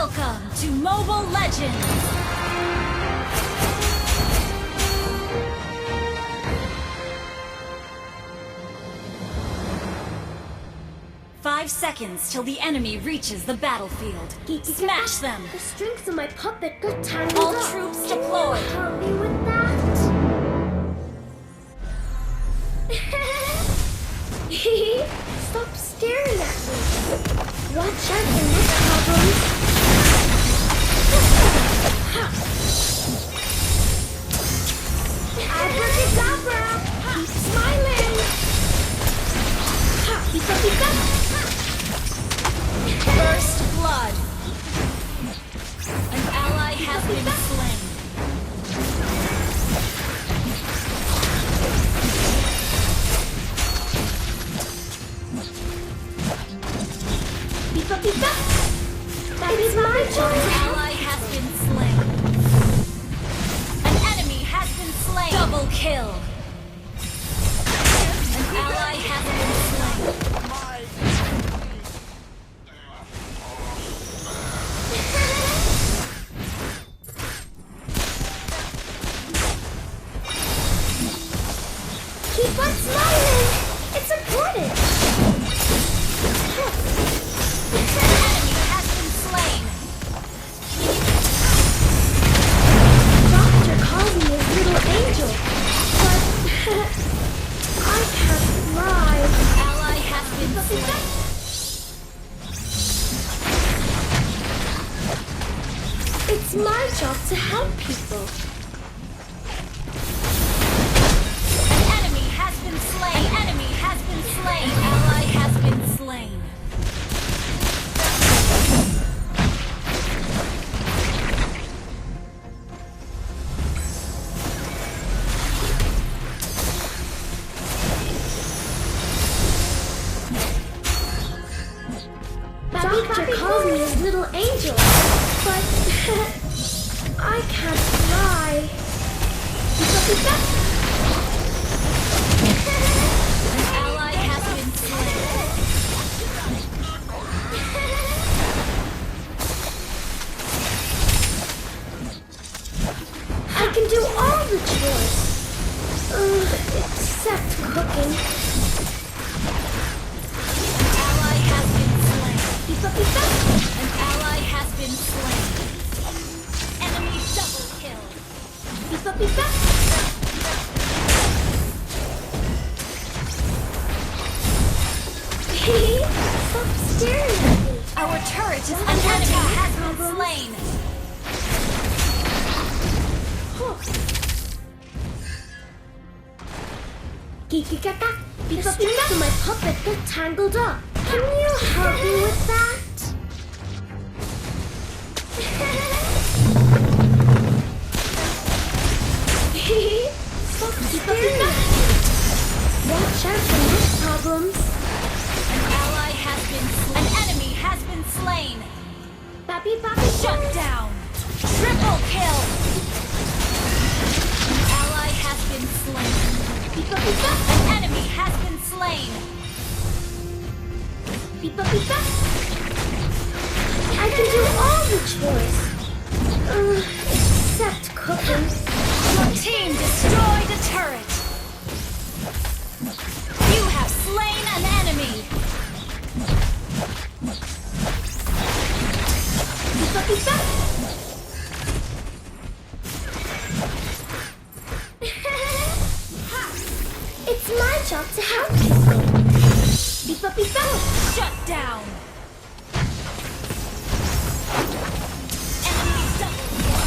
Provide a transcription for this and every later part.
Welcome to Mobile Legends! 5 seconds till the enemy reaches the battlefield. Smash them! The strings of my puppet got tangled All up. troops Can deployed. you help me with that? Stop staring at me. Watch out for this problem. Abracadabra! Keep smiling! First blood! An ally has been slain. That is my An choice! ally has been slain. An enemy has been slain. Double kill. An ally has been slain. Keep on smiling! It's important! An enemy has been slain. Doctor calls me his little angel, but I can't fly. Ally has been slain. It's my job to help people. An enemy has been slain. An enemy has been slain. An ally has been slain. Doctor calls me his little angel, but I can't fly. An ally has been slain. I can do all the chores, except cooking. An ally has been slain. An ally has been slain. Enemy double kill. Stop staring at me. Our turret is an enemy has been slain. Kikikaka, the strings of my puppet got tangled up. Can you help me with that? Stop staring at me. Watch out for these problems. An ally has been slain. An enemy has been slain. Papi, Shut down. Triple kill. An ally has been slain. An enemy has been slain. I can do all the chores, except cooking. Your team destroyed a turret. You have slain an enemy. It's my job to help people. Shut down. Enemy double kill.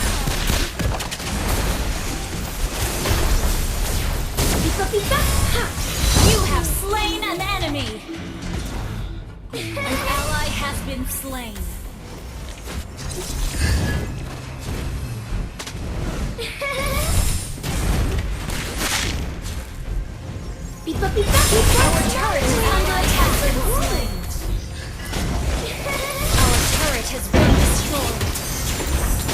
You have slain an enemy. An ally has been slain. Our turret has been slain. Our turret has been destroyed.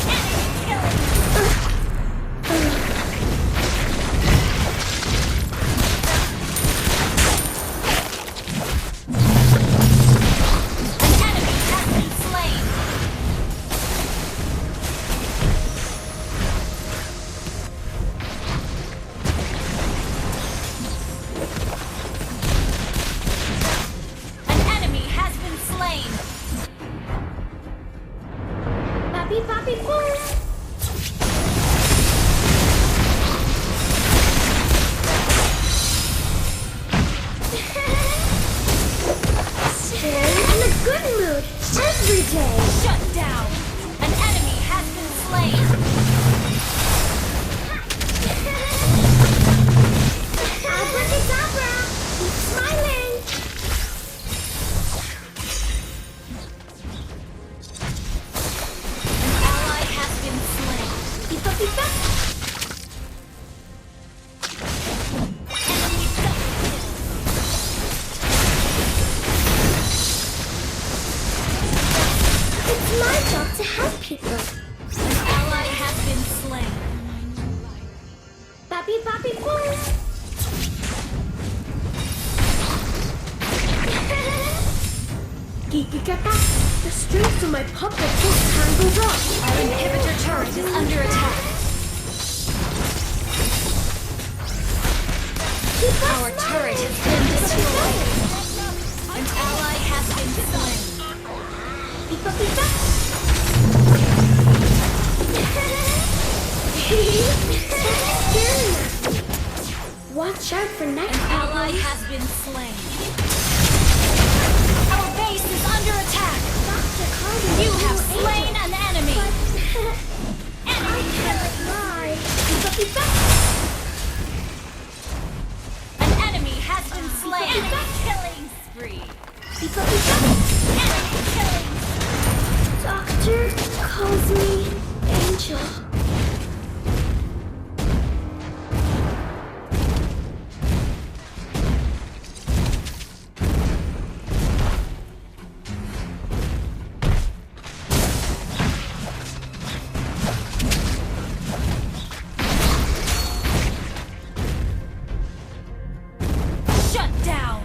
Enemy killing. An enemy has been slain. mode every day. Shut down. An enemy has been slain. Abracadabra! Keep smiling! An ally has been slain. Pipa pipa! Enemy double kill. It's my job to help people. An ally has been slain. Papi papi poo! Kikikata! The strings of my puppet just tangled up. Our inhibitor turret is under attack. Keep on Our smiling. turret has been destroyed. An ally has been slain. Pipa pipa! Stop staring at me. Watch out for next An ally problems. has been slain. Our base is under attack. Dr. Carter, You is have your slain agent, an enemy. but I Enemy can't killing. lie. Pipa pipa! An enemy has been slain. Enemy killing spree. Pipa pipa! Enemy killing. Doctor calls me Angel. Shut down.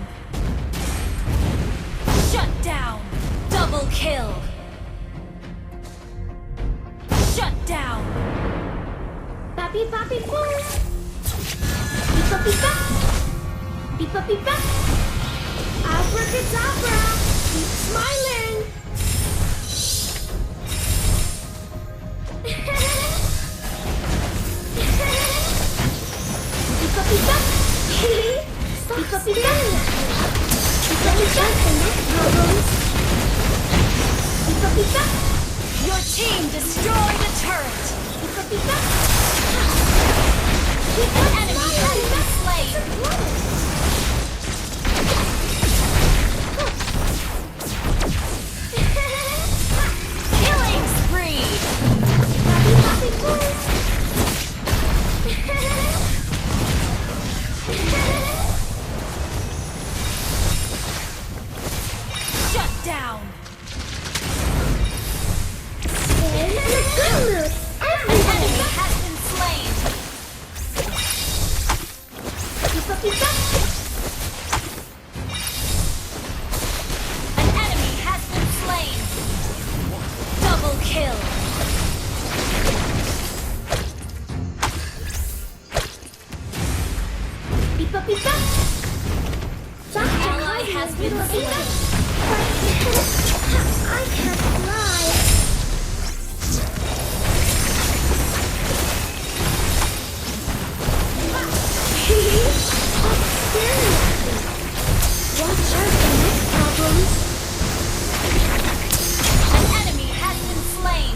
Shut down. Double kill. Shut down. Papi papi poo! Pipa pipa! Pipa pipa! Abracadabra! Keep smiling! Pipa pipa! Stop pipa pipa! Pipa pipa! The next problems! Pipa pipa! Your team destroyed a turret. Pipa pipa! An enemy has been slain. Killing spree. Papi papi poo! Shut down. In a good mood An every enemy day. has been slain. Pipa pipa! An enemy has been slain. Double kill. Pipa pipa! Doctor Ally has been slain. I can't fly. Stop staring at me. Watch out for next problems. An enemy has been slain.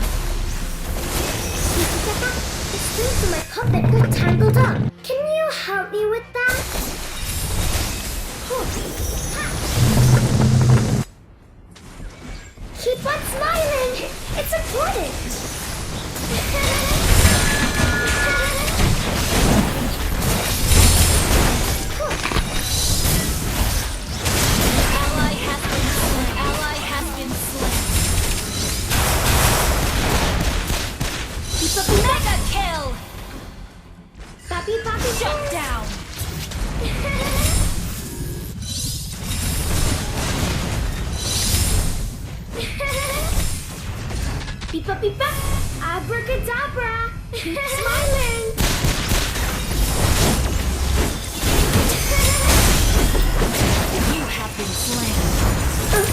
The strings of my puppet got tangled up. Can you help me with that? Keep on smiling. It's important. Ally has been slain. Ally has been slain. Mega kill. Papi, papi, Shut down. Pipa pipa, abracadabra, smiling. You have been slain.